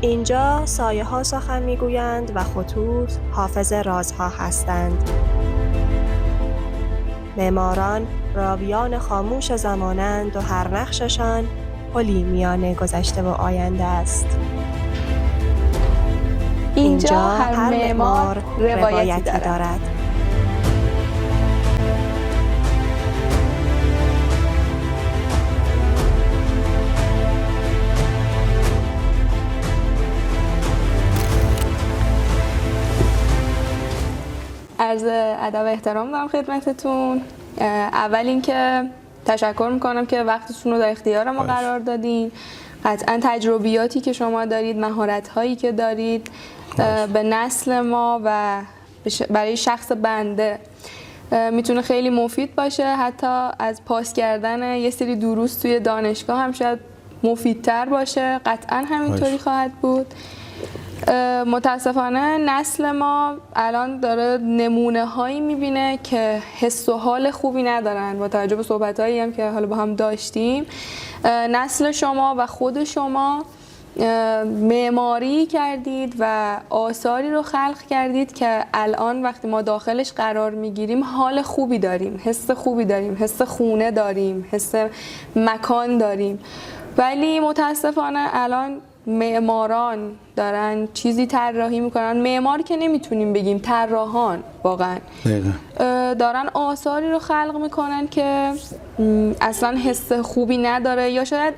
اینجا سایه ها سخن میگویند و خطوط حافظ رازها هستند. معماران راویان خاموش زمانند و هر نقششان پلی میان گذشته و آینده است. اینجا هر معمار روایتی دارد. عرض ادب و احترام دارم خدمتتون. اول اینکه تشکر میکنم که وقتتون رو در اختیار ما قرار دادین. قطعا تجربیاتی که شما دارید، مهارت‌هایی که دارید به نسل ما و برای شخص بنده میتونه خیلی مفید باشه. حتی از پاس کردن یه سری دروس توی دانشگاه هم شاید مفیدتر باشه. قطعا همینطوری خواهد بود. متاسفانه نسل ما الان داره نمونه هایی میبینه که حس و حال خوبی ندارن. با توجه به صحبت هایی هم که حالا با هم داشتیم، نسل شما و خود شما معماری کردید و آثاری رو خلق کردید که الان وقتی ما داخلش قرار میگیریم حال خوبی داریم، حس خوبی داریم، حس خونه داریم، حس مکان داریم. ولی متاسفانه الان معماران دارن چیزی طراحی میکنن، معمار که نمیتونیم بگیم، طراحان واقعا دارن آثاری رو خلق میکنن که اصلا حس خوبی نداره یا شاید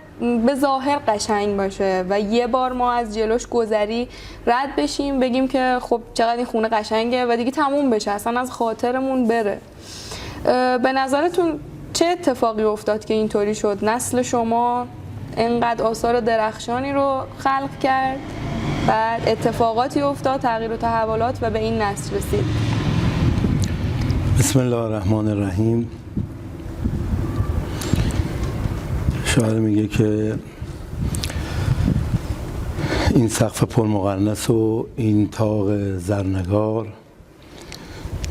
به ظاهر قشنگ باشه و یه بار ما از جلوش گذری رد بشیم بگیم که خب چقدر این خونه قشنگه و دیگه تموم بشه، اصلا از خاطرمون بره. به نظرتون چه اتفاقی افتاد که اینطوری شد؟ نسل شما اینقدر آثار درخشانی رو خلق کرد، بعد اتفاقاتی افتاد، تغییر و تحولات و به این نسل رسید. بسم الله الرحمن الرحیم. شاعر میگه که این سقف پرمقرنس و این طاق زرنگار،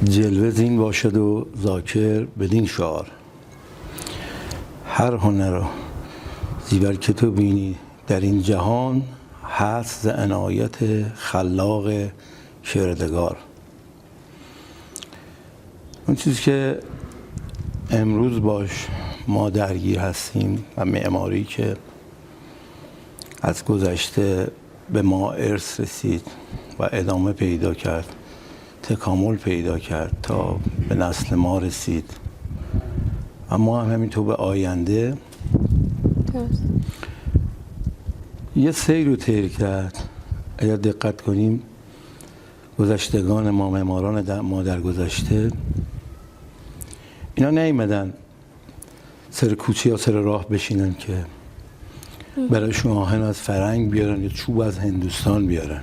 جلوه زین باشد و ذاکر بدین شعار. هر هنر زیور که تو بینی در این جهان، هست ز عنایت خلاق کردگار. اون چیزی که امروز باش ما درگیر هستیم و معماری که از گذشته به ما ارث رسید و ادامه پیدا کرد، تکامل پیدا کرد تا به نسل ما رسید و ما هم همینطور به آینده یه سیر رو طی کرد. اگر دقت کنیم گذشتگان ما، معماران ما در گذشته، اینا نیومدن سر کوچه یا سر راه بشینن که برایشون آهن از فرنگ بیارن یا چوب از هندوستان بیارن.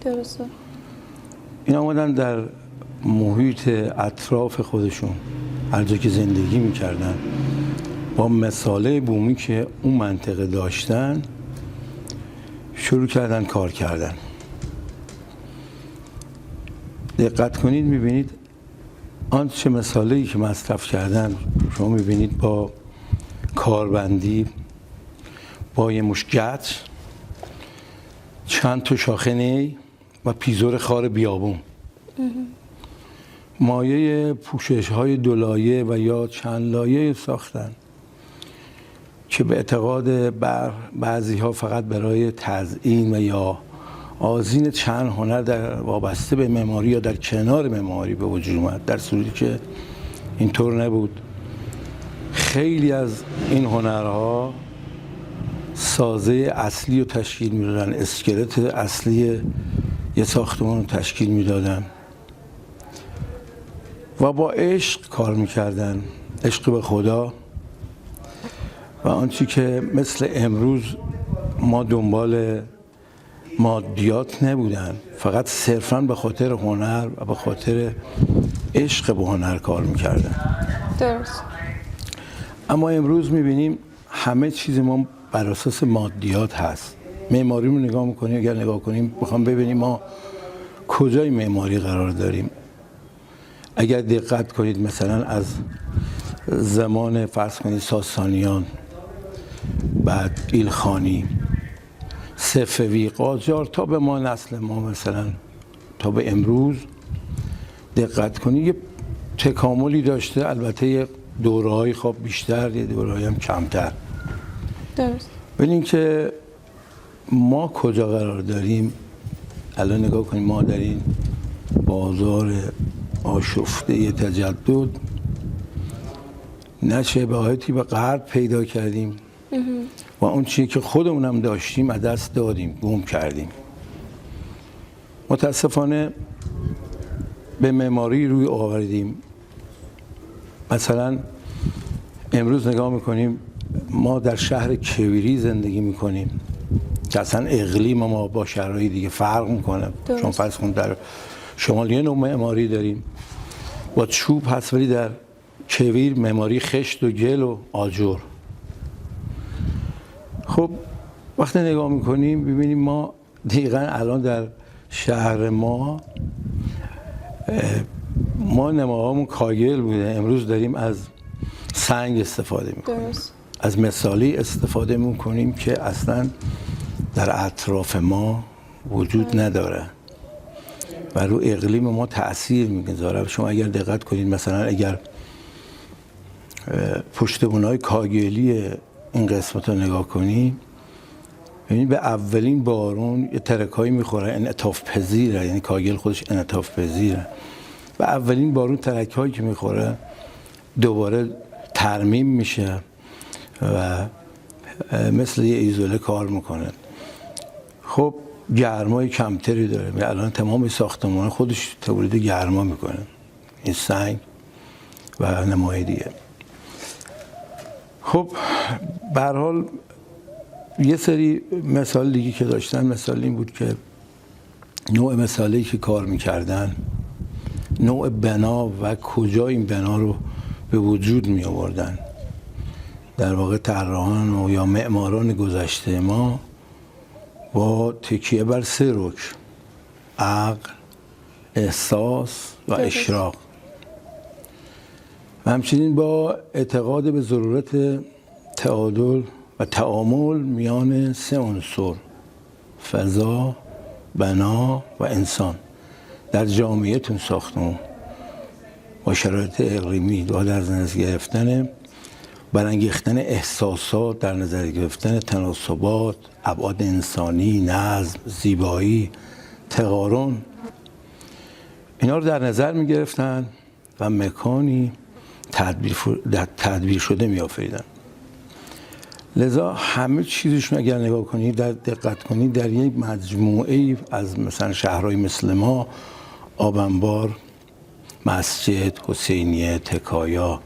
درسته. اینا آمدن در محیط اطراف خودشون، هر جا که زندگی میکردن، با مساله بومی که اون منطقه داشتن شروع کردن کار کردن. دقت کنید میبینید آنچه مساله‌ای که مصرف کردن، شما میبینید با کاربندی، با یه مشگچ، چند تا شاخه نی و پیزور خار بیابون، مایه پوشش های دولایه و یا چند لایه ساختن که به اعتقاد بعضی ها فقط برای تزیین و یا آذین چند هنر در وابسته به معماری یا در کنار معماری به وجود اومد، در صورتی که اینطور نبود. خیلی از این هنرها سازه اصلی رو تشکیل میدادن، اسکلت اصلی یه ساختمان رو تشکیل میدادن و با عشق کار میکردن، عشق به خدا. و آنچه که مثل امروز ما دنبال مادیات نبودن، فقط صرفاً به خاطر هنر و به خاطر عشق به هنر کار میکردن. درست. اما امروز میبینیم همه چیز ما بر اساس مادیات هست. معماری رو نگاه میکنیم، اگر نگاه کنیم میخوام ببینیم ما کجای معماری قرار داریم. اگر دقت کنید مثلا از زمان فرض کنید ساسانیان، بعد ایلخانی، صفوی قاجار تا به ما نسل ما مثلا تا به امروز دقت کنی یه تکاملی داشته، البته یه دوره‌های خب بیشتر، یه دوره‌های هم کمتر. درست. ولی اینکه ما کجا قرار داریم الان نگاه کنیم، ما در این بازار آشفته تجدد نه شباهتی به غرب پیدا کردیم و اون چیزی که خودمونم داشتیم از دست دادیم، گم کردیم. متاسفانه به معماری روی آوردیم. مثلا امروز نگاه میکنیم ما در شهر کویری زندگی میکنیم که اصلا اقلیم ما با شهرهای دیگه فرق میکنه. چون فرض کن در شمال یه نوع معماری داریم با چوب هست، ولی در کویر معماری خشت و گل و آجر. خب وقتی نگاه میکنیم ببینیم ما دقیقا الان در شهر ما نماهامون کاگل بوده، امروز داریم از سنگ استفاده میکنیم. از مثالی استفاده میکنیم که اصلا در اطراف ما وجود نداره و رو اقلیم ما تأثیر میگذاره. شما اگر دقت کنید مثلا اگر پشتبونهای کاگلی این قسمت رو نگاه کنید ببینید به اولین بارون یه ترکایی میخوره، انعطاف پذیره، یعنی کاگل خودش انعطاف پذیره. و اولین بارون ترکایی که میخوره دوباره ترمیم میشه و مثل یه ایزوله کار میکنه. خب گرمای کمتری داره، الان تمام ساختمان خودش تولید گرما میکنه، این سنگ و نمای دیگه. خب به هر حال یه سری مثال دیگه که داشتن، مثال این بود که نوع مثالی که کار میکردن، نوع بنا و کجا این بنا رو به وجود می آوردن. در واقع طراحان و یا معماران گذشته ما با تکیه بر 3 رکن: عقل، احساس و اشراق و همچنین با اعتقاد به ضرورت تعادل و تعامل میان 3 عنصر: فضا، بنا و انسان در جامعهتون ساختمون با شرایط اقلیمی و در نظر گرفتن برانگیختن احساسات، در نظر گرفتن تناسبات، ابعاد انسانی، نظم، زیبایی، تقارن، اینا رو در نظر می گرفتن و مکانی تدبیر شده می آفریدن. لذا همه چیزشون اگر نگاه کنید، دقت کنید، در یک مجموعه از مثلا شهرهای مثل ما، آبنبار، مسجد، حسینیه، تکایا.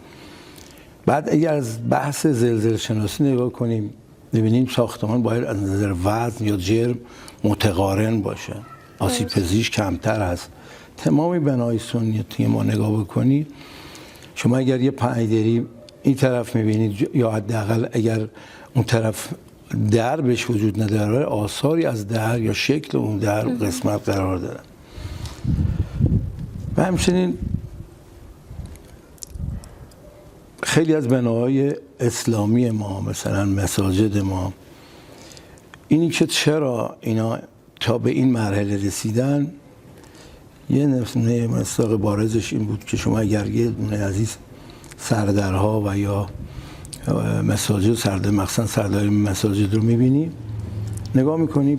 بعد اگر از بحث زلزله شناسی نگاه کنیم ببینیم ساختمان باید از نظر وزن یا جرم متقارن باشه، آسیب پذیرش کمتر هست. تمامی بنای سنتی ما نگاه بکنید، شما اگر یه پنجدری این طرف میبینید یا حداقل اگر اون طرف در بهش وجود نداره، آثاری از در یا شکل اون در قسمت قرار داره. و همچنین خیلی از بناهای اسلامی ما، مثلا مساجد ما، اینی که چرا اینا تا به این مرحله رسیدن، یه نمونه مصداق بارزش این بود که شما اگر یه دونه عزیز سردرها و یا مساجد سردر، مخصوصا سردر مساجد رو میبینی، نگاه میکنی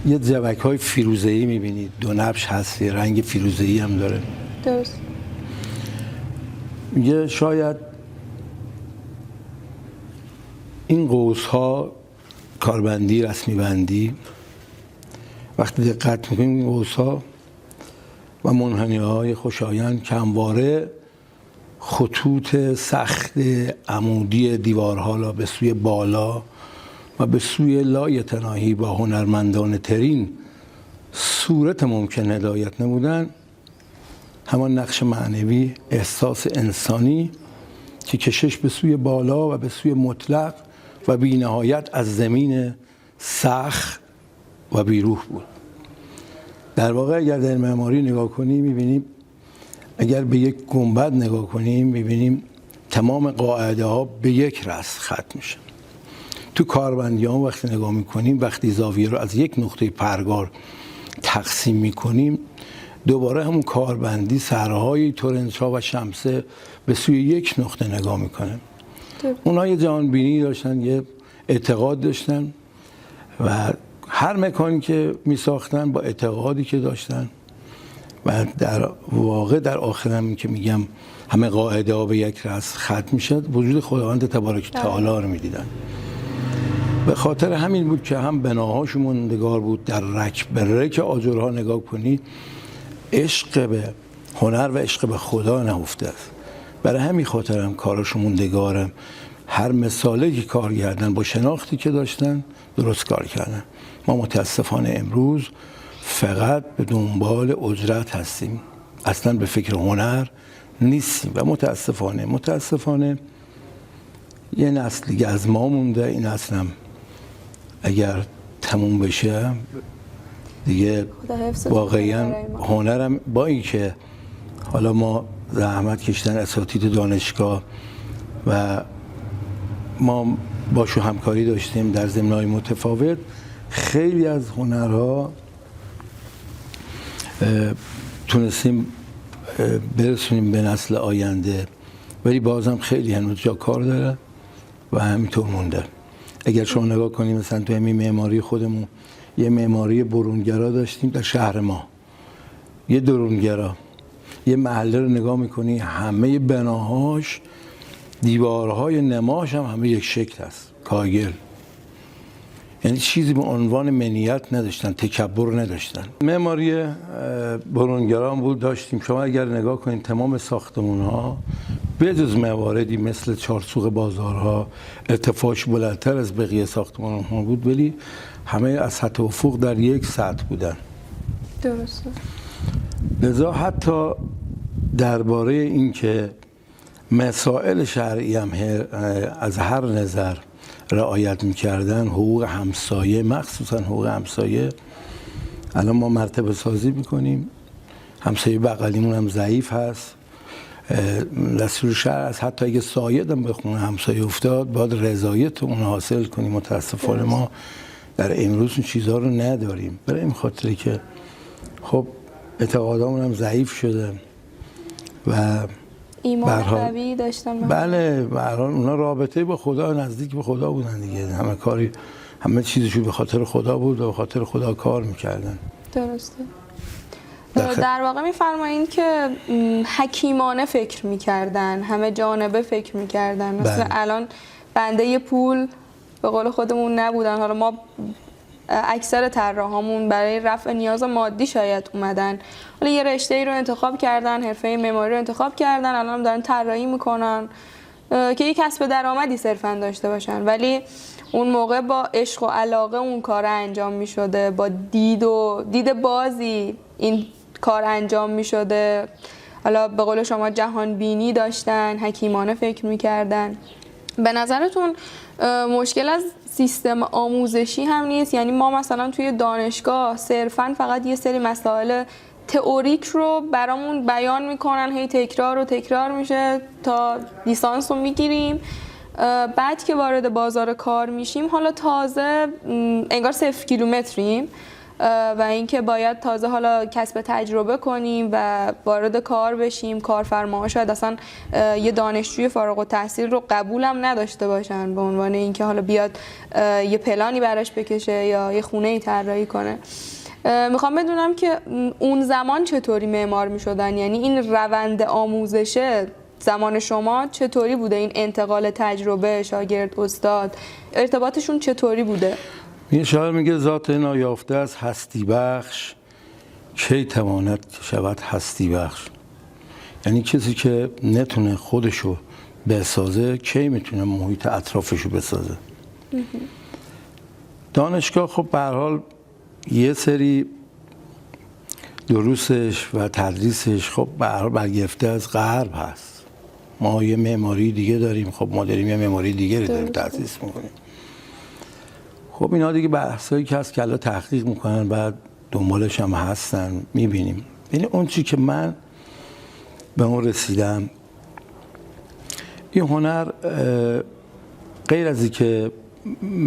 یه جوک های فیروزه‌ای میبینی، 2 نبش هست، رنگ فیروزه‌ای هم داره. درست. یه شاید این قوس ها کاربندی، رسمی بندی، وقتی دقت میکنیم این قوس ها و منحنی های خوشایند که همواره خطوط سخت عمودی دیوارها را به سوی بالا و به سوی لایتناهی با هنرمندانه ترین صورت ممکن هدایت نمودن، همان نقش معنوی، احساس انسانی که کشش به سوی بالا و به سوی مطلق و بی نهایت از زمین سخت و بیروح بود. در واقع اگر در معماری نگاه کنیم می‌بینیم، اگر به یک گنبد نگاه کنیم می‌بینیم تمام قاعده ها به یک رأس ختم میشن. تو کاربندیان وقتی نگاه میکنیم، وقتی زاویه رو از یک نقطه پرگار تقسیم میکنیم، دوباره همون کاربندی سرهای تورنچا و شمسه به سوی یک نقطه نگاه میکنه. اونها یه جهانبینی داشتن، یه اعتقاد داشتن و هر مکانی که میساختن با اعتقادی که داشتن و در واقع در آخر هم که میگم همه قاعده ها به یک رأس ختم میشد، وجود خداوند تبارک تعالی رو میدیدن. به خاطر همین بود که هم بناهاش موندگار بود. در رک به رک آجرها نگاه کنی، عشق به هنر و عشق به خدا نهفته است. برای همین خاطر هم کاراش موندگاره. هر مثالی که کار کردن با شناختی که داشتن درست کار کردن. ما متاسفانه امروز فقط به دنبال اجرت هستیم، اصلا به فکر هنر نیستیم و متاسفانه یه نسل دیگه از ما مونده. این نسلم اگر تموم بشه دیگه واقعا هنرم، با این که حالا ما زحمت کشیدن اساتید دانشگاه و ما باشو همکاری داشتیم در زمینه‌های متفاوت، خیلی از هنرها تونستیم برسونیم به نسل آینده، ولی بازم خیلی هنوز جا کار داره و همینطور مونده. اگر شما نگاه کنیم مثلا تو همین معماری خودمون یه معماری برونگرا داشتیم در شهر ما، یه درونگرا، یه محله رو نگاه میکنی همه بناهاش، دیوارهای نماش هم همه یک شکل هست، کاگل، یعنی چیزی به عنوان منیت نداشتن، تکبر نداشتن. معماری برونگرا هم بود داشتیم. شما اگر نگاه کنید تمام ساختمان‌ها بجز مواردی مثل چارسوق بازارها ارتفاعش بلندتر از بقیه ساختمان‌ها بود، ولی همه از سطح افق در یک سطح بودن. درسته. لذا حتی درباره این که مسائل شرعی هم از هر نظر رعایت می‌کردن، حقوق همسایه، مخصوصا حقوق همسایه، الان ما مرتبه سازی می‌کنیم، همسایه بغلیمون هم ضعیف هست، دستور شرع از حتی اگه سایه هم به خونه همسایه افتاد باید رضایت اون حاصل کنیم. متاسفانه ما در امروز این چیزها رو نداریم، برای این خاطری که خب اعتقادامون هم ضعیف شده و ایمان قوی داشتن. بله، به هر حال اونا رابطه با خدا، نزدیک به خدا بودن دیگه، همه کاری، همه چیزشون به خاطر خدا بود و به خاطر خدا کار میکردن. درسته. در واقع میفرمایین که حکیمانه فکر میکردن، همه جانبه فکر میکردن، مثل الان بنده پول به قول خودمون نبودن. حالا ما اکثر طراحامون برای رفع نیاز مادی شاید اومدن، حالا یه رشته‌ای رو انتخاب کردن، حرفه معماری رو انتخاب کردن، الان دارن طراحی میکنن که یک کسب درآمدی صرفا داشته باشن، ولی اون موقع با عشق و علاقه اون کار انجام میشده، با دید بازی این کار انجام میشده. حالا به قول شما جهان بینی داشتن، حکیمانه فکر میکردن. به نظرتون مشکل از سیستم آموزشی هم نیست؟ یعنی ما مثلا توی دانشگاه صرفاً فقط یه سری مسائل تئوریک رو برامون بیان میکنن، هی تکرار میشه تا لیسانس رو میگیریم، بعد که وارد بازار کار میشیم حالا تازه انگار 0 کیلومتریم و اینکه باید تازه حالا کسب تجربه کنیم و وارد کار بشیم. کارفرماها شاید اصلا یه دانشجوی فارغ التحصیل رو قبول هم نداشته باشن به عنوان اینکه حالا بیاد یه پلانی براش بکشه یا یه خونه‌ای طراحی کنه. میخوام بدونم که اون زمان چطوری معمار میشدن، یعنی این روند آموزشه زمان شما چطوری بوده؟ این انتقال تجربه شاگرد استاد ارتباطشون چطوری بوده؟ این شاعر میگه ذات نایافته از هستی بخش کی تواند شود هستی بخش، یعنی کسی که نتونه خودشو بسازه کی میتونه محیط اطرافشو بسازه. دانشگاه خب به هر حال یه سری دروسش و تدریسش خب به هر حال برگرفته از غرب هست. ما یه معماری دیگه داریم، خب ما داریم یه معماری دیگه رو داریم تدریس میکنیم. خب اینا دیگه بحثایی که هست که الان تحقیق میکنن بعد دنبالش هم هستن میبینیم. یعنی اون چی که من به اون رسیدم، این هنر غیر از این که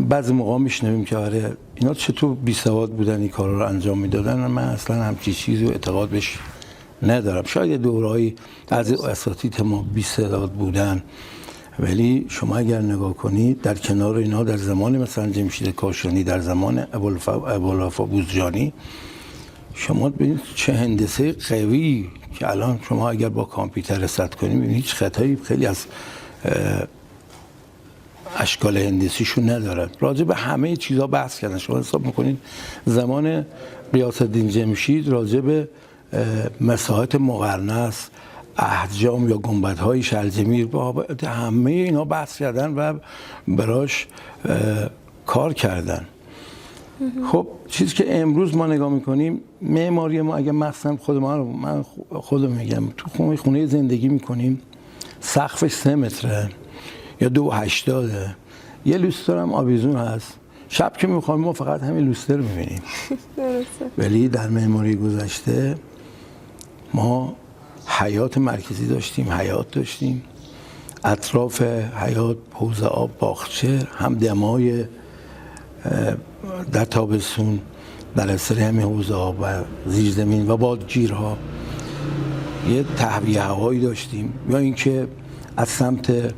بعضی موقع میشنویم که آره اینا چطور بی سواد بودن این کارا رو انجام میدادن. من اصلا همچین چیزی رو اعتقاد بهش ندارم. شاید دورهایی از اساتید ما بی سواد بودن، ولی شما اگر نگاه کنید در کنار اینا در زمان مثلا جمشید کاشانی، در زمان ابوالوفا بوزجانی، شما ببینید چه هندسه قوی که الان شما اگر با کامپیوتر رصد کنید ببینید هیچ خطایی خیلی از اشکال هندسیشون ندارن. راجع به همه چیزا بحث کردن. شما حساب میکنید زمان غیاث الدین جمشید راجع به مساحت مقرنس، احجام یا گنبدهای شلجمیر، با همه اینا بحث کردن و براش کار کردن. خب چیزی که امروز ما نگاه میکنیم معماری ما، اگه مثلا من خودم میگم تو خونه زندگی میکنیم سقفش 3 متره یا 2.80، یه لوستر هم آویزون هست، شب که میخوایم ما فقط همین لوستر میبینیم. ولی در معماری گذشته ما حیاط مرکزی داشتیم، حیاط داشتیم، اطراف حیاط حوض آب، باغچه، هم دمای در تابستون در اثر همین حوض آب و زیرزمین و بادگیرها یه تهویه هوایی داشتیم، یا اینکه از سمت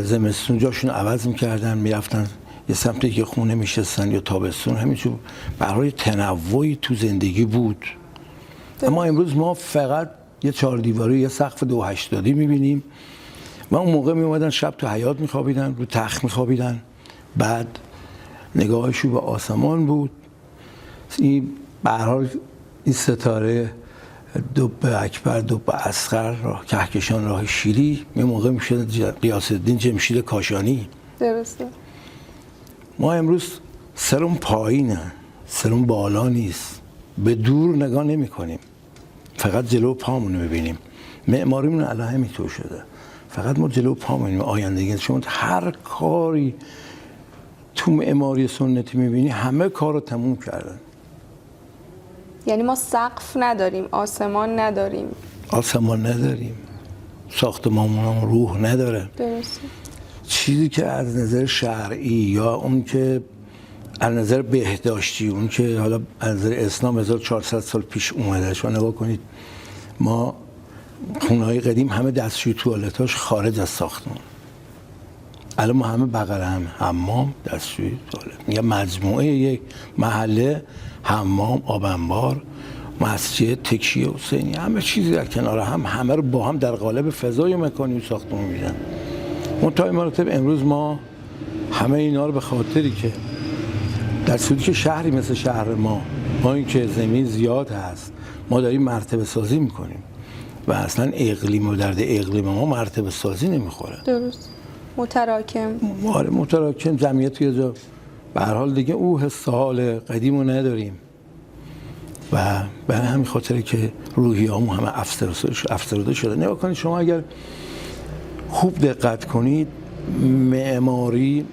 زمستون جاشون عوض میکردن میرفتن یه سمتی که خونه میشستن یا تابستون، همینجور برای تنوعی تو زندگی بود. اما امروز ما فقط یه 4 دیواری، یه سقف 2.80 میبینیم و اون موقع میومدن شب تو حیاط میخوابیدن، رو تخت میخوابیدن، بعد نگاهشون به آسمان بود. این به هر حال این ستاره دب اکبر، دب اصغر، راه کهکشان، راه شیری، یه موقع میشه غیاث الدین جمشید کاشانی. درسته. ما امروز سرم پایینه، سرم بالا نیست، به دور نگاه نمی کنیم، فقط جلو پامون رو ببینیم. معماریمون الان همینطور شده، فقط ما جلو پامون میبینیم آیندگی. شما هر کاری تو معماری سنتی میبینی همه کار رو تموم کردن. یعنی ما سقف نداریم، آسمان نداریم. آسمان نداریم، ساختمانمون روح نداره. درسته. چیزی که از نظر شرعی یا اون که از نظر بهداشتی، اون که حالا از نظر اسلام 1400 سال پیش اومده، شما نگاه کنید ما خونه‌های قدیم همه دستشوی توالتاش خارج از ساختمان، الان ما همه بغل هم حمام، دستشوی، توالت، میگم مجموعه یک محله، حمام، آب انبار، مسجد، تکیه حسینی، همه چیزی در کنار هم، همه رو با هم در قالب فضای مکانی ساختمان میدن. منتهای مراتب امروز ما همه اینا رو به خاطری که در صورتی که شهری مثل شهر ما این که زمین زیاد هست، ما داریم مرتبه سازی میکنیم و اصلا اقلیم و درد اقلیم ما مرتبه سازی نمیخوره. درست. متراکم. آره متراکم، جمعیت یه جا. به هر حال دیگه او حس حال قدیمو نداریم و به همین خاطره که روحیه‌مون همه افسرده شده. نگاه کنید شما اگر خوب دقت کنید، معماری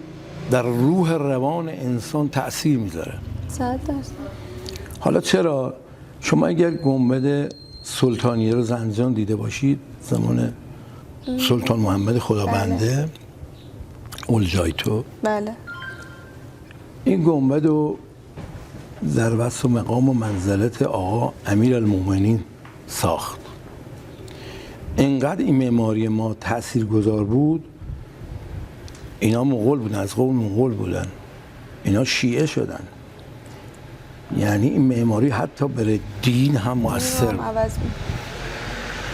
در روح روان انسان تأثیر میذاره. 100%. حالا چرا؟ شما اگر گنبد سلطانیه رو زنجان دیده باشید، زمان سلطان محمد خدابنده، اولجایتو، بله، این گنبد رو در وصف و مقام و منزلت آقا امیرالمومنین ساخت. اینقدر این معماری ما تاثیرگذار بود، اینا مغول بودن، از قوم مغول بودن، اینا شیعه شدن، یعنی این معماری حتی بره دین هم مؤثر بود،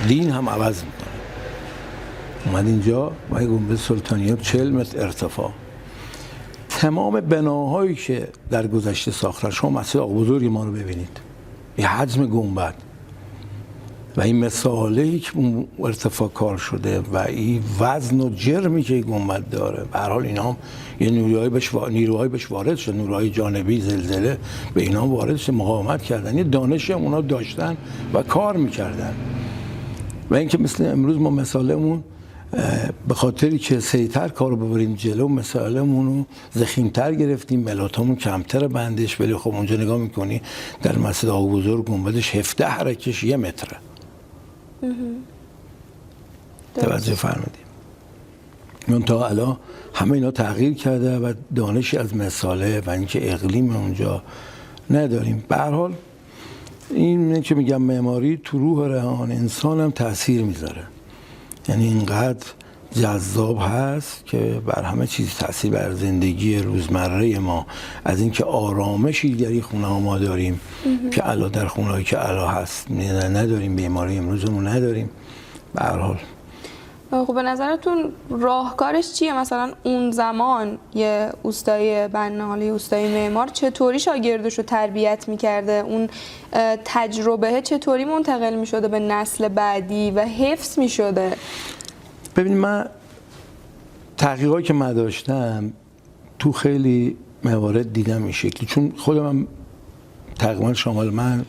دین هم عوض میکنه. اومد اینجا و این گنبد سلطانیه 40 متر ارتفاع، تمام بناهایی که در گذشته ساختن، شما مسجد آقا بزرگ ما رو ببینید، این حجم گنبد و این مساله‌ای که اون ارتفاع کار شده و این وزن و جرمی که این گنبد داره، به هر حال اینا هم یه نیروهای بهش وارد شد، نیروهای جانبی، زلزله به اینا وارد شد، مقاومت کردن، یه دانشی هم اونا داشتن و کار میکردن. و اینکه مثل امروز ما مساله‌مون به خاطری که سریعتر کارو ببریم جلو، مسائلمون رو ضخیم‌تر گرفتیم، ملاتامون کمتر بندش، ولی خب اونجا نگاه میکنی در مسجد آقا بزرگ گنبدش 17 حرکش 1 متره. توجه فرمودیم. من تا الان همه اینا تغییر کرده و دانشی از مساله و اینکه اقلیم اونجا نداریم. به هر حال این که میگم معماری تو روح روان انسان هم تاثیر میذاره، یعنی اینقدر جذاب هست که بر همه چیز تاثیر، بر زندگی روزمره ما، از اینکه آرامشی در خونه ها ما داریم که الان در خونه هایی که الان هست نداریم، بیماری امروزمون نداریم. به هر حال خب به نظرتون راهکارش چیه؟ مثلا اون زمان یه اوستایی بنالی، اوستایی معمار چطوری شاگردش رو تربیت میکرده؟ اون تجربه چطوری منتقل میشده به نسل بعدی و حفظ میشده؟ ببینید، من تحقیقاتی که من داشتم تو خیلی موارد دیدم این شکلی، چون خودم هم تقریبا شامل من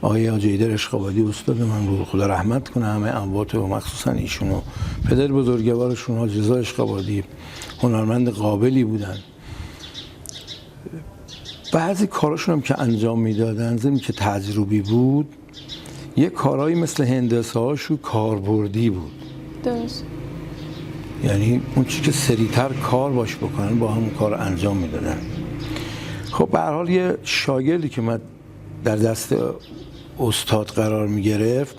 آقای حاجی اشقابادی استاد من رو خدا رحمت کنه، همه اموات و مخصوصا ایشونو پدر بزرگوارشون حاجی رضا اشقابادی هنرمند قابلی بودن. بعضی کاراشون هم که انجام میدادن زمین که تجربی بود، یه کارهایی مثل هندسه هاشو کاربردی بود. درست. یعنی اون چیزی که سریعتر کار باش بکنن با همون کار انجام میدادن. خب به هر حال یه شاگردی که من در دست استاد قرار میگرفت،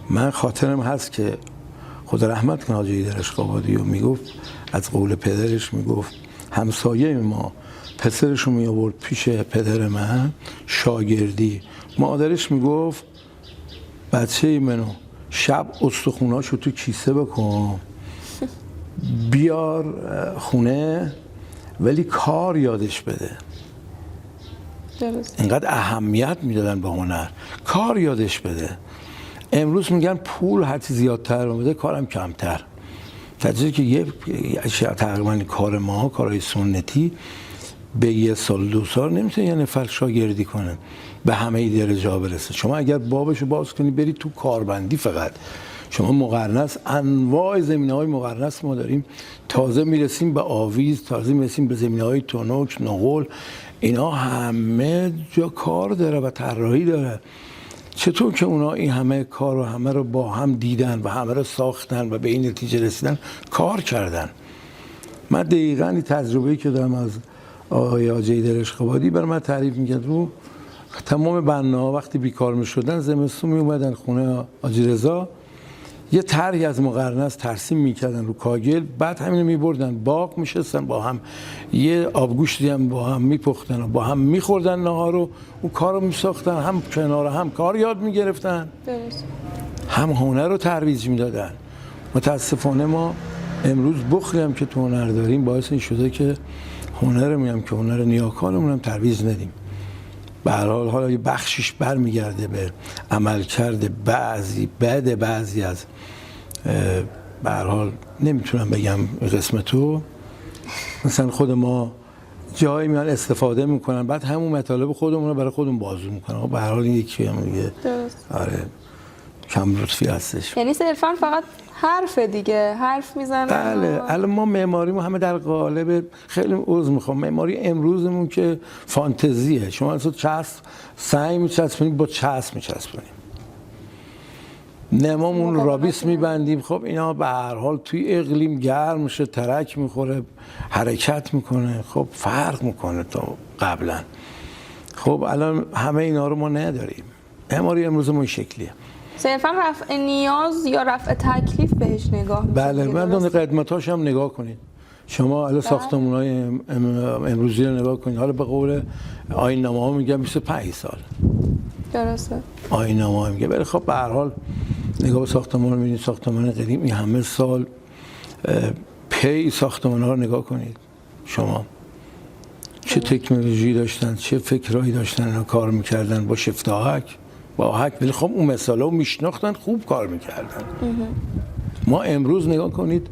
من خاطرم هست که خدا رحمت کنه حاجی اشقابادی رو میگفت، از قول پدرش میگفت همسایه ما پسرش رو می آورد پیش پدر من شاگردی، مادرش میگفت بچه منو شب استخوناشو تو کیسه بکن بیار خونه ولی کار یادش بده. درست. اینقدر اهمیت میدادن به هنر، کار یادش بده. امروز میگن پول هرچی زیادتر بده کارم کمتر. تجربه که یه تقریبا کار ما، کارهای سنتی به یه سال 2 سال نمیتونه یه نفر شاگردی کنه به همه درجه ها برسه. شما اگر بابشو باز کنی برید تو کاربندی، فقط شما مقرنس، انواع زمینه‌های مقرنس ما داریم، تازه میرسیم به آویز، تازه میرسیم به زمینه‌های تونک، نقل، اینا همه جا کار داره و طراحی داره. چطور که اونا این همه کار و همه رو با هم دیدن و همه رو ساختن و به این نتیجه رسیدن، کار کردن. من دقیقاً این تجربه‌ای که دارم از آقای حاجی اشقابادی برای من تعریف می‌کرد، رو تمام بناها وقتی بیکار می‌شدن زمستون میومدن خونه حاجی رضا، یه طرحی از مقرنس ترسیم میکردن رو کاگل، بعد همینو میبردن باغ میشستن با هم، یه آبگوشتی هم با هم میپختن و با هم میخوردن نهارو، اون کارو میساختن، هم کنار هم کار یاد میگرفتن، هم هنر رو ترویج میدادن. متاسفانه ما امروز بخلی هم که تو هنر داریم باعث این شده که هنرمون هم که هنر نیاکانمون هم ترویج ندیم. به هر حال حالا یه بخشش برمیگرده به عملکرد بعضی از به هر حال نمیتونم بگم قسمتو، مثلا خود ما جایی میان استفاده میکنن بعد همون مطالب خودمون رو برای خودمون بازو میکنن. به هر حال این یکی هم دیگه آره کم لطفی هستش. یعنی صرفا فقط حرف دیگه، حرف میزنن. بله، الان ما معماریمو همه در قالب، خیلی عذر میخوام، معماری امروزمون که فانتزیه. شما اصلا چسب سنگ میچسبونیم، با چسب میچسبونیم، نمامون رابیس میبندیم. خب اینا به هر حال توی اقلیم گرم میشه، ترک میخوره، حرکت میکنه، خب فرق میکنه تا قبلا. خب الان همه اینا رو ما نداریم. معماری امروزمون این شکلیه. صرفا رفع نیاز یا رفع تکلیف بهش نگاه می‌کنید. بله، مردم قدمتاش هم نگاه کنید. شما الان ساختمان‌های امروزی رو نگاه کنید، حالا به قول آیین‌نامه‌ها میگن 25 سال. درسته. آیین‌نامه‌ها میگه، ولی خب به هر حال نگاه به ساختمان رو می‌بینید، ساختمان قدیم این همه سال پی ساختمان‌ها رو نگاه کنید. شما چه تکنولوژی داشتن، چه فکرایی داشتن، اینا کار می‌کردن با شفت آهک، با هک، ولی خب اون مثالا رو میشناختن، خوب کار میکردن. ما امروز نگاه کنید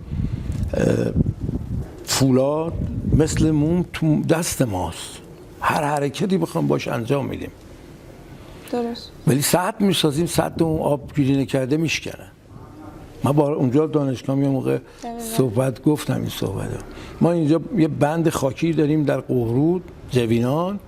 فولاد مثل موم تو دست ماست، هر حرکتی بخوام باش انجام میدیم. درست. ولی سد میسازیم، سد اون آب گیری نکرده میشکنه. من با اونجا دانشگاه یه موقع صحبت گفتم این صحبت. ما اینجا یه بند خاکی داریم در قهرود جوینان،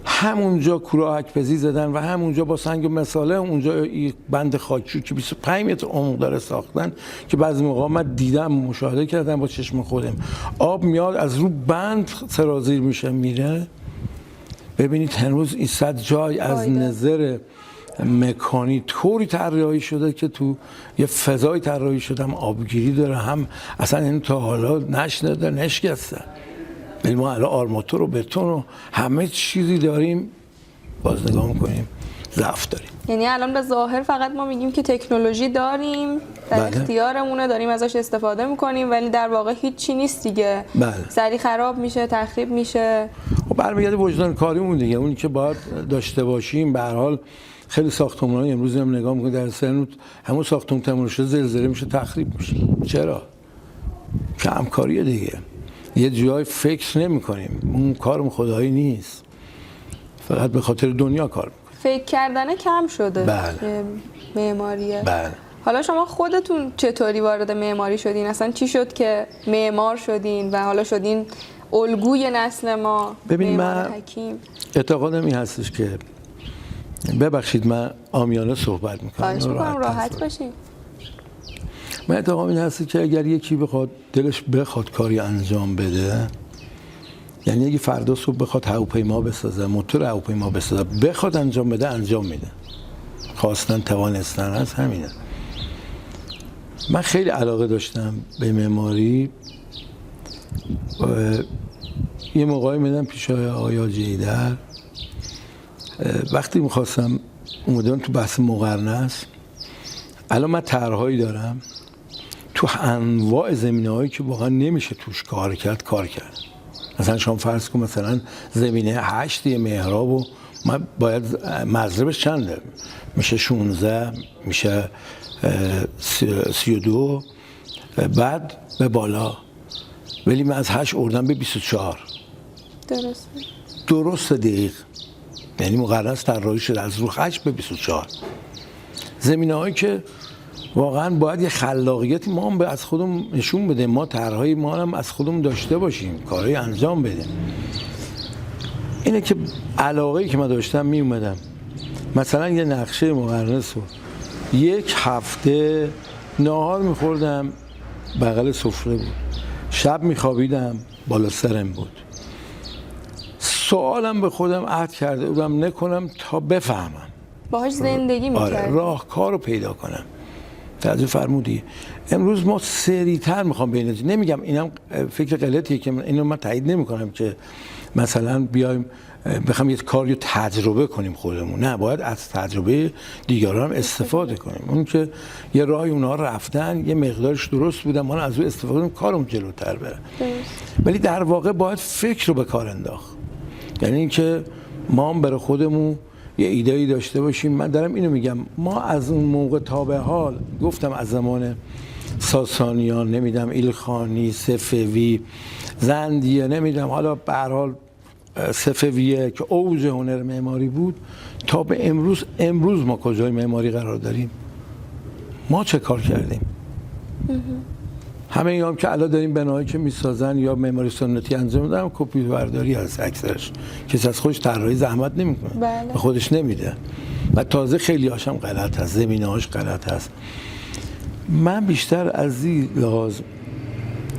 همونجا کوراهک‌پزی زدن و همونجا با سنگ و مساله اونجا بند خاکی که 25 متر عمق داره ساختن که بعضی موقع من دیدم مشاهده کردم با چشم خودم. آب میاد از رو بند سرازیر میشه میره. ببینید هنوز این صد جای از نظر مکانی طوری طراحی شده که تو یه فضای طراحی شده، هم آبگیری داره، هم اصلا این تا حالا نشنده نشکسته. ولی ما الان آرماتور و بتون و همه چیزی داریم، باز نگاه میکنیم ضعف داریم. یعنی الان به ظاهر فقط ما میگیم که تکنولوژی داریم در اختیارمونه، داریم ازش استفاده میکنیم، ولی در واقع هیچی نیست دیگه. سریع خراب میشه، تخریب میشه. خب برمیگرده وجدان کاریمون دیگه، اونی که باید داشته باشیم. به هر حال خیلی ساختمان‌ها امروز هم نگاه میکنید در سرنوت همون ساختمون تموم شده زلزله میشه تخریب میشه. چرا؟ کمکاریه دیگه. یه جای فکر نمی کنیم، اون کارم خدایی نیست، فقط به خاطر دنیا کار میکنیم. فکر کردن کم شده. بله. معماریه. بله. حالا شما خودتون چطوری وارد معماری شدین؟ اصلا چی شد که معمار شدین و حالا شدین الگوی نسل ما؟ ببین من اعتقادم این هستش که، ببخشید من عامیانه صحبت میکنم، خواهش میکنم راحت باشین. من اعتقادم این هست که اگر یکی بخواد دلش بخواد کاری انجام بده، یعنی اگه فردا صبح بخواد هواپیما بسازه، موتور هواپیما بسازه، بخواد انجام بده انجام میده. خواستن توانستن هست، همینه. من خیلی علاقه داشتم به معماری. یه موقعی میدم پیش آیا جیدر، وقتی میخواستم اومدم تو بحث مقرنس. الان من طرحهایی دارم تو انواع زمینه‌هایی که واقعا نمیشه توش کار کرد. مثلا شما فرض کن مثلا زمینه 8 محراب و من باید مضربش چنده؟ میشه 16، میشه 32، بعد به بالا، ولی من از 8 اردم به 24. درست دقیق. یعنی مقرنس طراحی شده از رو 8 به 24. زمینه‌هایی که واقعا باید یه خلاقیتی ما هم از خودمون نشون بده، ما طرحهای ما هم از خودمون داشته باشیم، کارهای انجام بدیم. اینه که علاقه‌ای که من داشتم می اومدم مثلا یه نقشه مقرنس رو 1 هفته ناهار می‌خوردم بغل سفره بود، شب می‌خوابیدم بالا سرم بود. سوالم به خودم عهد کرده بودم نکنم تا بفهمم، باهاش زندگی می‌کردم. آره، راهکار رو پیدا کنم. توجه فرمودی. امروز ما سریع‌تر میخوام بین، نمیگم اینم فکر غلطیه که اینو من تایید نمیکنم که مثلا بیایم بخوام یه کاری رو تجربه کنیم خودمون، نه، باید از تجربه دیگران هم استفاده کنیم. اون که یه راهی اونها رفتن، یه مقدارش درست بودن، ما از اون استفاده کنیم کارمون جلوتر بره. ولی در واقع باید فکر رو به کار انداخت. یعنی اینکه ما هم برای خودمون یه ایده‌ای داشته باشیم. من دارم اینو میگم، ما از اون موقع تا به حال، گفتم از زمان ساسانیان، نمیدم ایلخانی، صفوی، زندیه، نمیدم حالا به هر حال صفویه که اوج هنر معماری بود، تا به امروز ما کجای معماری قرار داریم؟ ما چه کار کردیم؟ همه اینا هم که الان داریم بناهایی که میسازن یا معماری سنتی انجام میدن کپی برداری هست اکثرش، کسی از خودش طراحی زحمت نمیکنه. بله. به خودش نمیده و تازه خیلی هاش هم غلط هست، زمینه‌هاش غلط هست. من بیشتر از این لحاظ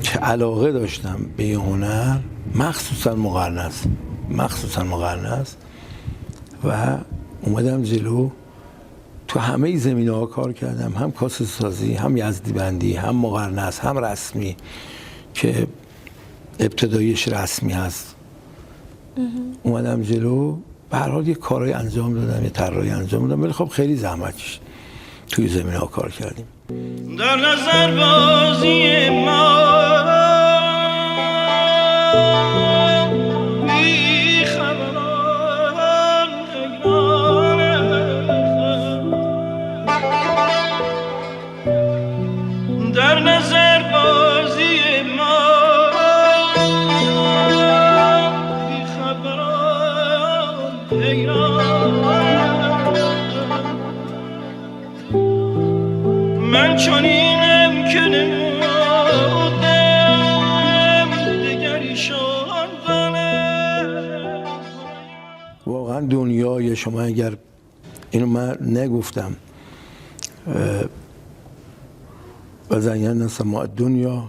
که علاقه داشتم به هنر، مخصوصا مقرنس و اومدم جلو، تو همه زمینه‌ها کار کردم، هم کاسه سازی، هم یزدی بندی، هم مقرنس، هم رسمی که ابتداییش رسمی هست. اومدم جلو، به هر حال یه کارهای انجام دادم، یه طراحی انجام دادم، ولی خب خیلی زحمت کشید. توی زمینه‌ها کار کردیم. در نظر بازی ما من چنینم که نمودم دگری شاندانه. شما اگر اینو من نگفتم و زینا سماء الدنیا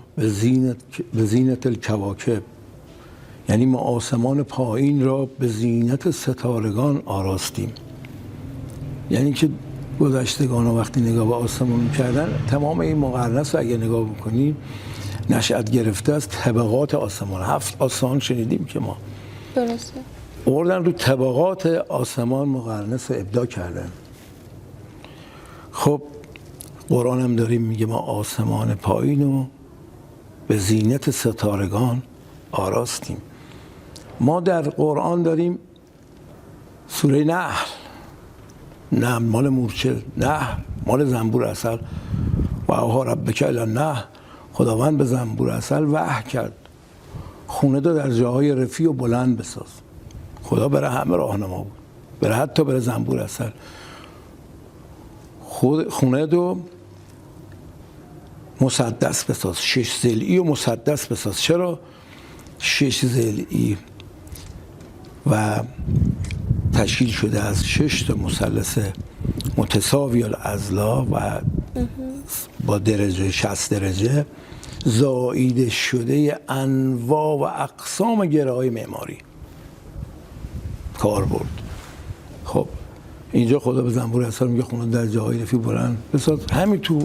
به زینت الکواکب، یعنی ما آسمان پایین را به زینت ستارگان آراستیم. یعنی که گذشتگان وقتی نگاه به آسمان می‌کردن، تمام این مقرنس رو اگه نگاه بکنیم نشأت گرفته از طبقات آسمان. 7 آسمان شنیدیم که ما درسته اوردن رو طبقات آسمان مقرنس رو ابداع کردن. خب قرآن هم داریم میگه ما آسمان پایین رو به زینت ستارگان آراستیم. ما در قرآن داریم سوره نحل مال مورچه، نحل مال زنبور عسل. و اوحی ربک الی النحل، خداوند به زنبور عسل وحی کرد خونه دو در جاهای رفیع و بلند بساز. خدا برای همه راهنما بود، برای حتی برای زنبور عسل. خونه دو مسدس بساز، 6 ضلعی و مسدس بساز. چرا 6 ضلعی؟ و تشکیل شده از 6 تا مثلث متساوی الاضلاع و با درجه 60 درجه، زائیده شده انواع و اقسام گره‌های معماری کار برد. خب اینجا خدا به زنبور عسل میگه خونه در جاهای رفیع بلند بساز. همین تو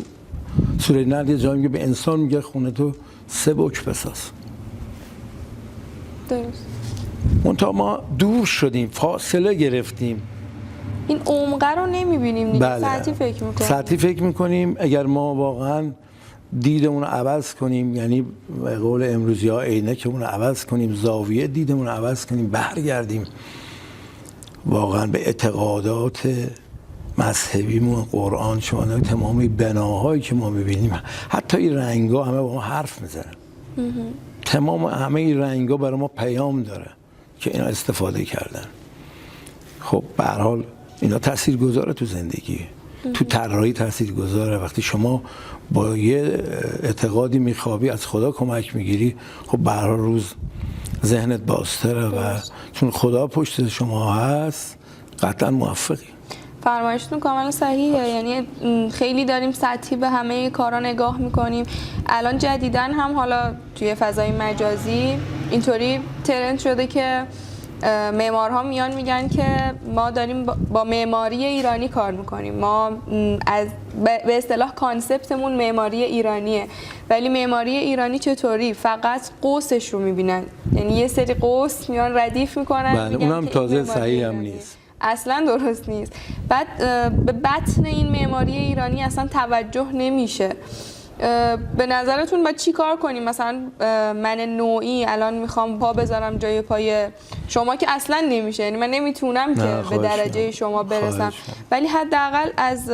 سوره نحل یه جایی میگه به انسان میگه خونه تو 3 بک بساز. درست. منتها ما دور شدیم، فاصله گرفتیم. این عمقه رو نمیبینیم دیگه. بله. ساعتی فکر میکنیم. ساعتی فکر میکنیم. اگر ما واقعا دیدمون رو عوض کنیم، یعنی به قول امروزی ها عینکمون رو عوض کنیم، زاویه دیدمون رو عوض کنیم، برگردیم واقعا به اعتقادات مذهبیمون، قرآن، شما تمامی بناهایی که ما میبینیم، حتی این رنگا همه با ما حرف میزنن. تمام همه این رنگا برای ما پیام داره که اینا استفاده کردن. خب به هر حال اینا تاثیرگذاره تو زندگی، تو طراحی تاثیرگذاره. وقتی شما با یه اعتقادی میخوابی، از خدا کمک میگیری، خب به هر حال روز ذهنت بازتره و چون خدا پشت شما هست قطعا موفقی. فرمایشتون کاملا صحیحه. یعنی خیلی داریم سطحی به همه کارا نگاه میکنیم. الان جدیداً هم حالا توی فضای مجازی اینطوری ترند شده که معمارها میان میگن که ما داریم با معماری ایرانی کار میکنیم. ما از به اصطلاح کانسپتمون معماری ایرانیه، ولی معماری ایرانی چطوری؟ فقط قوسش رو میبینن، یعنی یه سری قوس میان ردیف میکنن. بله، اونم تازه صحیح هم نیست، اصلا درست نیست. بعد به بطن این معماری ایرانی اصلا توجه نمیشه. به نظرتون باید چی کار کنیم؟ مثلا من نوعی الان میخوام پا بذارم جای پای شما که اصلا نمیشه، یعنی من نمیتونم که به درجه شما برسم، ولی حداقل از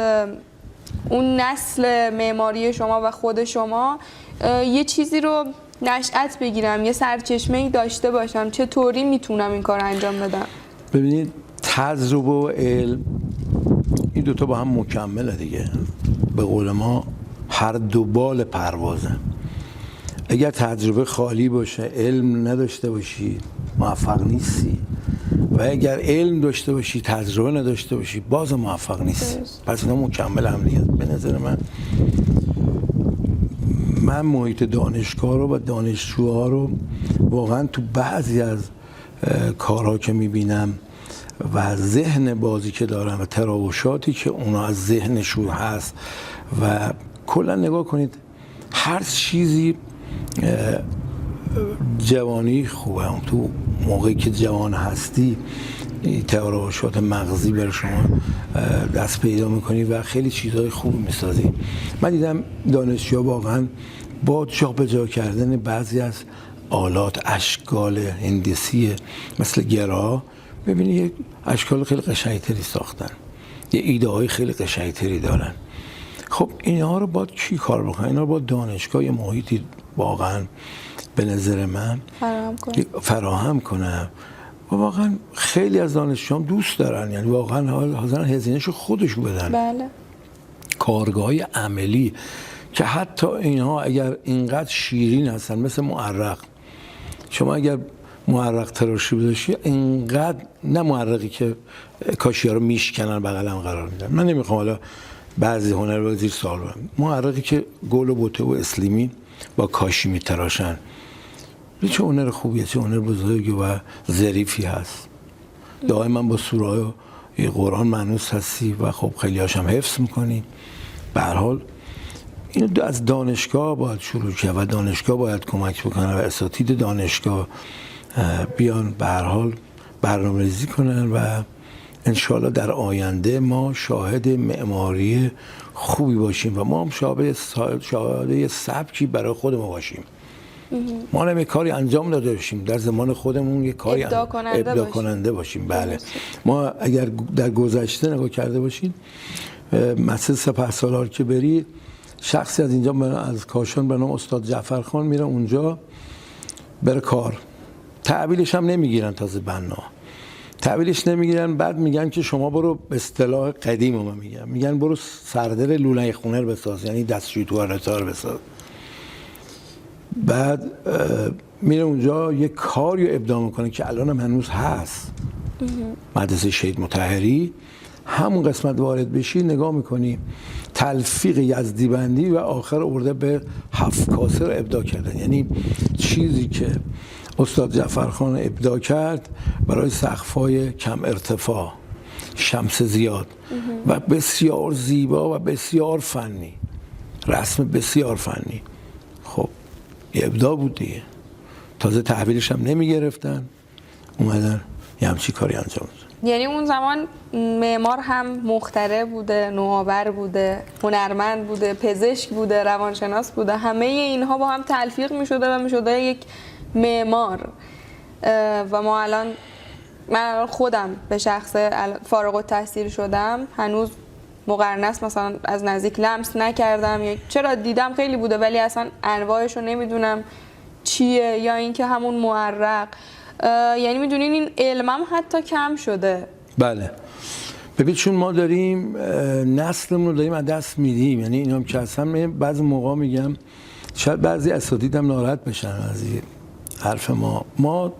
اون نسل معماری شما و خود شما یه چیزی رو نشأت بگیرم، یه سرچشمه‌ای داشته باشم. چطوری میتونم این کار انجام بدم؟ ببینید تجربه و علم این دوتا با هم مکمله دیگه. به قول ما هر دو بال پروازه. اگر تجربه خالی باشه، علم نداشته باشی، موفق نیستی. و اگر علم داشته باشی، تجربه نداشته باشی، باز موفق نیستی. پس اینا مکمل هم دیگه. به نظر من محیط دانشگاه رو و دانشجوها رو واقعا تو بعضی از کارها که میبینم و ذهن بازی که دارم و تراوشاتی که اونا از ذهنشون هست و کلا نگاه کنید، هر چیزی جوانی خوبه. تو موقعی که جوان هستی تراوشات مغزی برای شما دست پیدا میکنی و خیلی چیزهای خوب میسازی. من دیدم دانشجوها واقعا با جابجا کردن بعضی از آلات، اشکال هندسی مثل گرا، ببینی یک اشکال خیلی قشنگتری ساختن، یه ایده های خیلی قشنگتری دارن. خب اینها رو باید چی کار بکنن؟ اینا رو باید دانشگاه یه محیطی واقعا به نظر من فراهم کنم. و واقعا خیلی از دانشجوام دوست دارن، یعنی واقعا حاضرن هزینه‌شو خودشون بدن. بله. کارگاه‌های عملی که حتی اینها اگر اینقدر شیرین هستن مثل معرق، شما اگر معرق تراشی بذاشی اینقدر، نه معرقی که کاشی‌ها رو میشکنن بغلم قرار میدن، من نمیخوام حالا بعضی هنر زیر سوال برم، معرقی که گل و بوته و اسلیمی با کاشی میتراشن چه هنر خوبیه، چه هنر بزرگی و ظریفی هست. دائما با سوره قرآن مانوس هستی و خب خیلی هاشم حفظ میکنی. به هر حال اینو از دانشگاه باید شروع کرد و دانشگاه باید کمک بکنه و اساتید دانشگاه بیان به هر حال برنامه‌ریزی کنن و انشاءالله در آینده ما شاهد معماری خوبی باشیم و ما هم شاهد سبکی برای خودمون باشیم. ما هم یک کاری انجام داده باشیم در زمان خودمون، یک کاری ابداع کننده باشیم. بله، ما اگر در گذشته نگاه کرده باشید، مسجد سپهسالار که بری، شخصی از اینجا از کاشان به نام استاد جعفرخان میره اونجا بره کار، تحویلش هم نمیگیرن، تازه بنا تحویلش نمیگیرن، بعد میگن که شما برو، به اصطلاح قدیم ما میگن برو سردر لوله‌ی خونه رو بساز، یعنی دستشویی توالت‌ها رو بساز. بعد میره اونجا یک کاری رو ابداع میکنه که الان هم هنوز هست، مدرسه شهید مطهری. همون قسمت وارد بشی نگاه میکنی تلفیق یزدی بندی و آخر آورده به 7 کاسه رو ابداع کردن، یعنی چیزی که استاد جعفرخان ابداع کرد برای سقف‌های کم ارتفاع، شمس زیاد و بسیار زیبا و بسیار فنی، رسم بسیار فنی. خب یه ابداع بود دیگه، تازه تحویلش هم نمیگرفتن، اومدن یه همچی کاری انجام دادن. یعنی اون زمان معمار هم مخترع بوده، نوآور بوده، هنرمند بوده، پزشک بوده، روانشناس بوده، همه اینها با هم تلفیق میشده و میشده یک معمار. و من الان خودم به شخص فارغ التحصیل شدم، هنوز مقرنس مثلا از نزدیک لمس نکردم، یا چرا دیدم خیلی بوده ولی اصلا انواعش رو نمیدونم چیه، یا اینکه همون معرق. یعنی میدونین این علمم حتی کم شده. بله، ببین چون ما داریم نسلمون رو داریم از دست میدیم، یعنی اینام که اصلا بعضی موقع میگم شاید بعضی اساتیدم ناراحت بشن از این حرف ما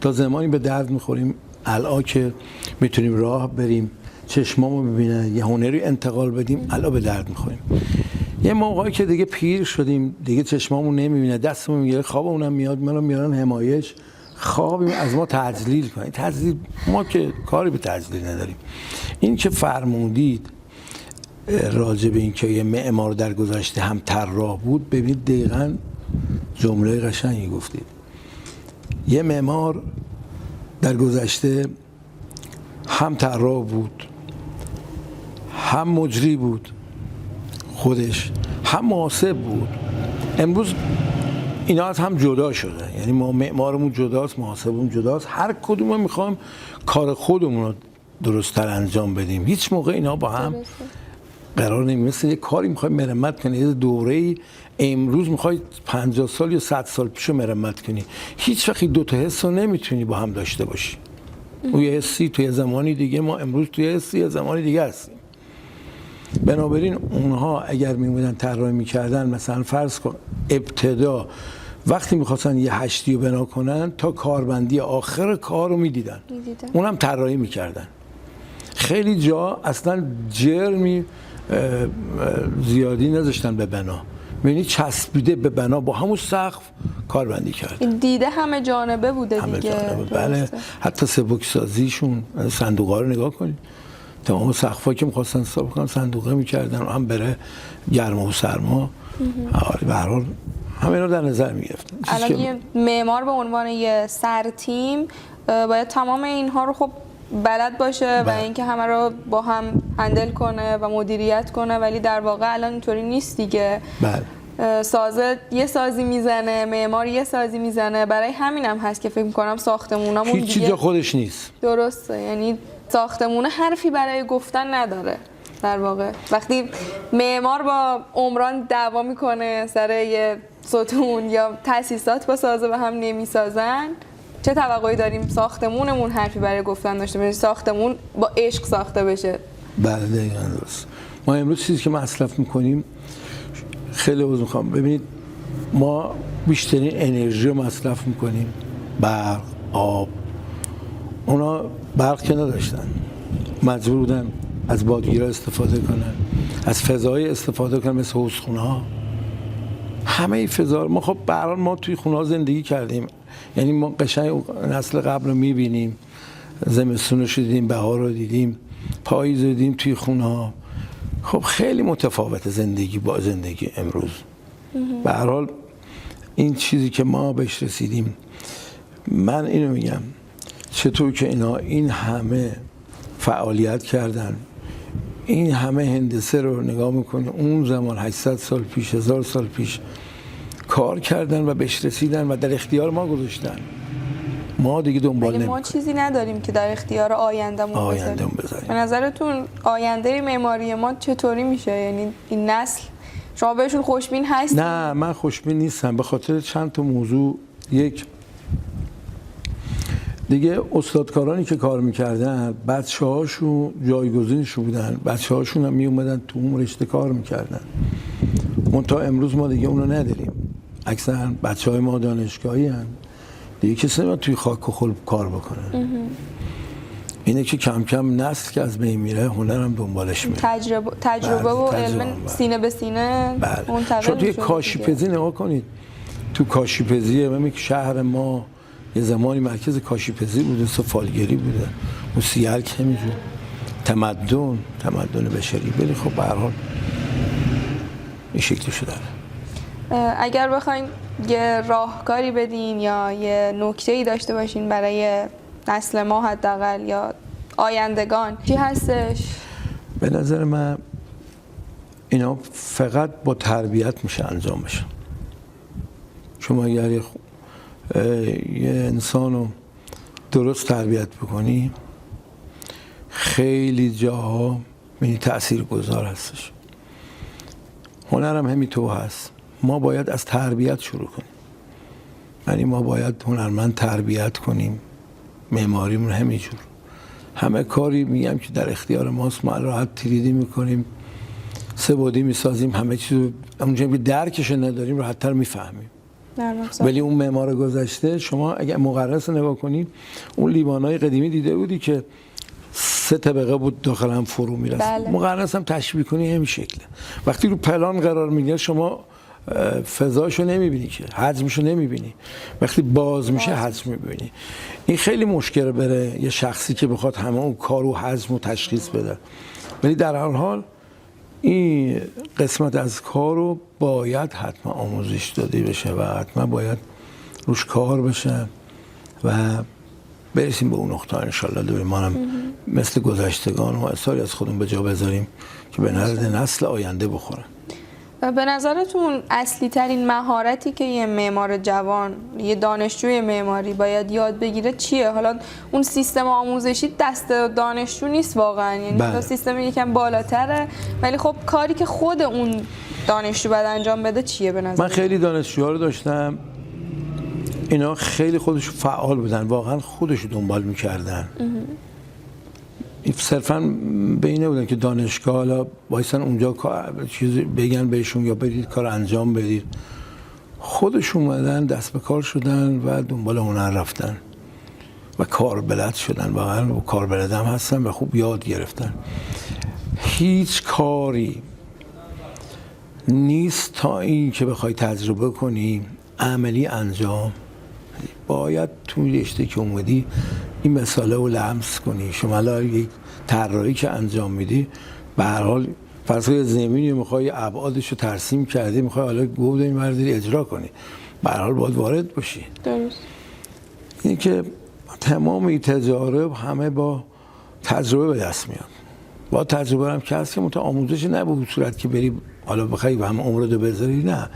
تا زمانی به درد میخوریم الان که میتونیم راه بریم، چشمامو ببینن، یه هنری انتقال بدیم، الان به درد میخوریم. یه موقعی که دیگه پیر شدیم، دیگه چشمامون نمیبینه، دستمون میگیره، خوابمونم میاد، منو میارن حمایش، خوابیم از ما تجلیل کنید. تجلیل ما که کاری به تجلیل نداریم. این که فرمودید راجع به این که یه معمار در گذشته هم طراح بود، ببینید دقیقاً جمله قشنگی گفتید. یه معمار در گذشته هم طراح بود، هم مجری بود خودش، هم محاسب بود. امروز اینا از هم جدا شده، یعنی ما معمارمون جداست، محاسبمون جداست، هر کدوم میخوایم کار خودمون رو درست‌تر انجام بدیم. هیچ موقع اینا با هم قرار نمیشه. مثل یه کاری میخوای مرمت کنی، یه دوره‌ای امروز میخوای 50 سال یا 100 سال پیشو مرمت کنی، هیچ وقت دو تا حس رو نمیتونی با هم داشته باشی. اون یه حسی توی زمانی دیگه، ما امروز توی حسی یه زمانی دیگه هستیم. بنابراین اونها اگر میومدن طراحی میکردن، مثلا فرض کن ابتدا وقتی میخواستن یه هشتی رو بنا کنن تا کاربندی آخر کار رو میدیدن، اونم طراحی میکردن. خیلی جا اصلا جرمی زیادی نذاشتن به بنا، یعنی چسبیده به بنا با همون سقف کاربندی کرد. دیده همه جانبه بوده همه دیگه. جانبه. بله، حتی سبک سازیشون، صندوق‌ها رو نگاه کنید، تمام سقف‌ها که می‌خواستن ساخت کنن صندوقه می‌کردن، هم بره گرما و سرما. به هر حال همه رو در نظر می‌گرفتن. الان یه معمار به عنوان یه سرتیم باید تمام اینها رو خب بلد باشه و اینکه همه رو با هم هندل کنه و مدیریت کنه، ولی در واقع الان اینطوری نیست دیگه. بله. سازه یه سازی میزنه، معمار یه سازی میزنه. برای همینم هست که فکر می‌کنم ساختمونامون دیگه هیچ جا خودش نیست. درسته، یعنی ساختمون حرفی برای گفتن نداره. در واقع وقتی معمار با عمران دعوا میکنه سر یه ستون یا تاسیسات با سازه به هم نمیسازن، چه توقعی داریم ساختمونمون حرفی برای گفتن داشته باشه؟ ساختمون با عشق ساخته بشه. بله دقیقاً درست. ما امروز چیزی که مصرف میکنیم، خیلی عذر میخوام، ببینید ما بیشترین انرژی رو مصرف میکنیم، برق، آب. اونا برق که نداشتن، مجبور بودن از بادگیرا استفاده کنن، از فضای استفاده کنن مثل حوضخونه ها. همه فضا ما خب به هر حال ما توی خونه ها زندگی کردیم، یعنی ما قشنگ نسل قبل رو میبینیم، زمستونش رو دیدیم، بهار رو دیدیم، پاییز رو دیدیم توی خونه ها. خب خیلی متفاوت زندگی با زندگی امروز. به هر حال این چیزی که ما بهش رسیدیم، من اینو میگم چطور که اینا این همه فعالیت کردن، این همه هندسه رو نگاه میکنی اون زمان 800 سال پیش، 1000 سال پیش کار کردن و بهش رسیدن و در اختیار ما گذاشتن. ما دیگه دنبال نمی‌کنیم. ما چیزی نداریم که در اختیار آینده‌مون بذاریم. به نظرتون آینده معماری ما چطوری میشه؟ یعنی این نسل شما بهشون خوشبین هستید؟ نه من خوشبین نیستم، به خاطر چند تا موضوع. یک دیگه استادکارانی که کار میکردن بچه‌هاشون جایگزینشون بودن، بچه‌هاشون هم میومدن تو اون رشته کار میکردن. منتها امروز ما دیگه اونو نداریم. اکثرا بچه‌های ما دانشگاهی هستن، دیگه کسی نمیاد توی خاک و خل کار بکنن. اینه که کم کم نسل که از بین میره هنرم دنبالش میره. تجربه و علم سینه به سینه منتقل. شما توی کاشی‌پزی نگاه کنید، تو کاشی‌پزی همین که شهر ما یه زمانی مرکز کاشی‌پزی بوده، سفالگری بوده، موسیقی همینجور، تمدن بشری. ولی خب به هر حال این شکلی شده. اگر بخواین یه راهکاری بدین یا یه نکته‌ای داشته باشین برای نسل ما حداقل یا آیندگان، چی هستش؟ به نظر من اینا فقط با تربیت میشه انجام بشه. شما اگر یه انسان رو درست تربیت بکنی خیلی جاها یعنی تأثیر گذار هستش. هنرم همینطور هست. ما باید از تربیت شروع کنیم، یعنی ما باید هنرمند تربیت کنیم. معماریمون همینجور، همه کاری میگم که در اختیار ماست، ما راحت تریدی میکنیم، سه بعدی میسازیم، همه چیز اونجا که درکش نداریم راحت‌تر میفهمیم. ولی اون معمار گذشته شما اگه مقرس نگاه کنید، اون لیوانای قدیمی دیده بودی که 3 طبقه بود داخل هم فرو میرسید. بله. مقرس هم تشبیه کنی همین شکله. وقتی رو پلان قرار میگیره شما فضاشو نمیبینی، که حجمشو نمیبینی. وقتی باز میشه حجم میبینی. این خیلی مشکل بره یه شخصی که بخواد همه اون کار و حجم و تشخیص بده. ولی در هر حال این قسمت از کار رو باید حتما آموزش داده بشه و حتما باید روش کار بشه و برسیم به اون نقطه انشالله. دوباره ما هم مثل گذشتگان و اثاری از خودمون به جا بذاریم که به نرد نسل آینده بخورن. به نظرتون اصلی ترین مهارتی که یه معمار جوان، یه دانشجوی معماری باید یاد بگیره چیه؟ حالا اون سیستم آموزشی دست دانشجو نیست واقعا، یعنی سیستم یکم بالاتره، ولی خب کاری که خود اون دانشجو باید انجام بده چیه به نظر؟ من خیلی دانشجوها رو داشتم، اینا خیلی خودشو فعال بودن، واقعا خودشو دنبال میکردن. صرفا به اینه بودن که دانشگاه حالا وایسن اونجا چیزی بگن بهشون یا برید کار انجام بدید. خودش اومدن دست به کار شدن و دنبال هنر رفتن و کار بلد شدن، واقعا کار بلد هم هستن و خوب یاد گرفتن. هیچ کاری نیست تا این که بخوای تجربه کنی عملی انجام، باید توی رشته که اومدی این مسئله رو لمس کنی. شما الان یک طراحی که انجام میدی به هر حال فرض کنید زمینی میخوای ابعادش رو ترسیم کردی، میخوای حالا گفت این برداری اجرا کنی، به هر حال باید وارد باشی. درست. این که تمام این تجارب همه با تجربه به دست میاد. با تجربه هم که هست که مت آموزش نه به صورت که بری حالا بخوای و هم عمرت رو بذاری، نه،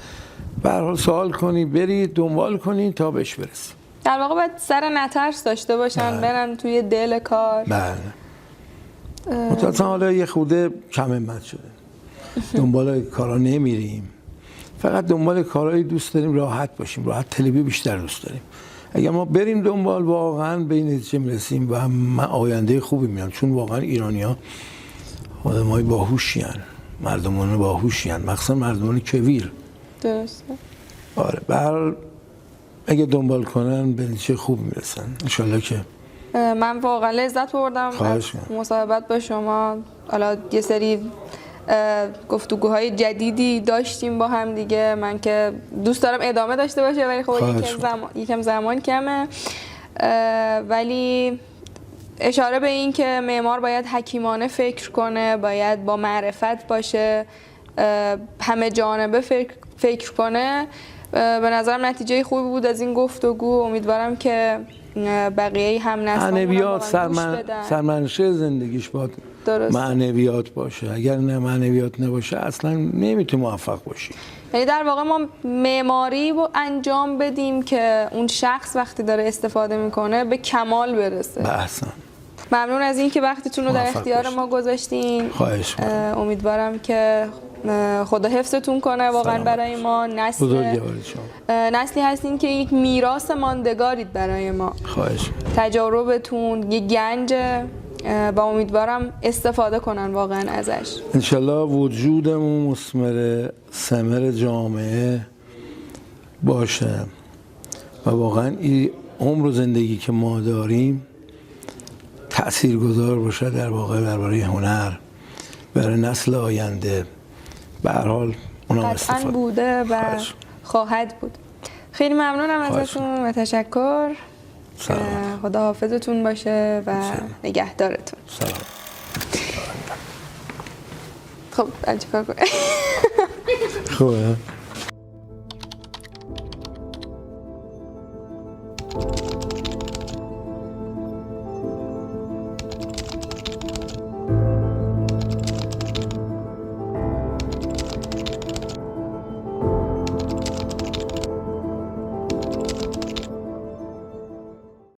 به هر حال سوال کنی، بری دنبال کنی تا بهش برسی. در واقع باید سر نترس داشته باشن، برن توی دل کار. بله. متأسفانه حالا یه خورده کم همت شده، دنبال کارا نمیریم، فقط دنبال کارهایی دوست داریم راحت باشیم، راحت طلبی بیشتر دوست داریم. اگر ما بریم دنبال واقعا به این نتیجه میرسیم و من آینده خوبی میام، چون واقعا ایرانی‌ها آدمای باهوشی ان، مردمان باهوشی ان، مخصوصا مردمان کویر. درسته. آره، اگه دنبال کنن به چه خوب میرسن انشالله که من واقعا لذت بردم از مصاحبت با شما. حالا یه سری گفتگوهای جدیدی داشتیم با هم دیگه، من که دوست دارم ادامه داشته باشه ولی خب یکم زمان کمه. ولی اشاره به این که معمار باید حکیمانه فکر کنه، باید با معرفت باشه، همه جانبه فکر کنه. به نظرم نتیجه خوبی بود از این گفتگو. امیدوارم که بقیه هم معنویات سرمنشه زندگیش باید معنویات باشه. اگر نه معنویات نباشه اصلا نمیتونه موفق باشی. یعنی در واقع ما معماری رو انجام بدیم که اون شخص وقتی داره استفاده میکنه به کمال برسه. بحثم. ممنون از این که وقتتون رو در اختیار ما گذاشتین. خواهش می‌کنم. امیدوارم که خدا حفظتون کنه واقعا برای ما. نسلی هستین که یک میراث ماندگارید برای ما. خواهش. تجاربتون یک گنجه و امیدوارم استفاده کنن واقعا ازش. انشالله وجودمون مثمر ثمر جامعه باشه و واقعا این عمر و زندگی که ما داریم تأثیرگذار باشه در واقع درباره هنر برای نسل آینده. به هر حال اونم استفاده بوده و خواهد بود. خیلی ممنونم ازتون و تشکر. خدا حافظتون باشه و نگهدارتون. سلام. خب چیکار کنم؟ خوبه.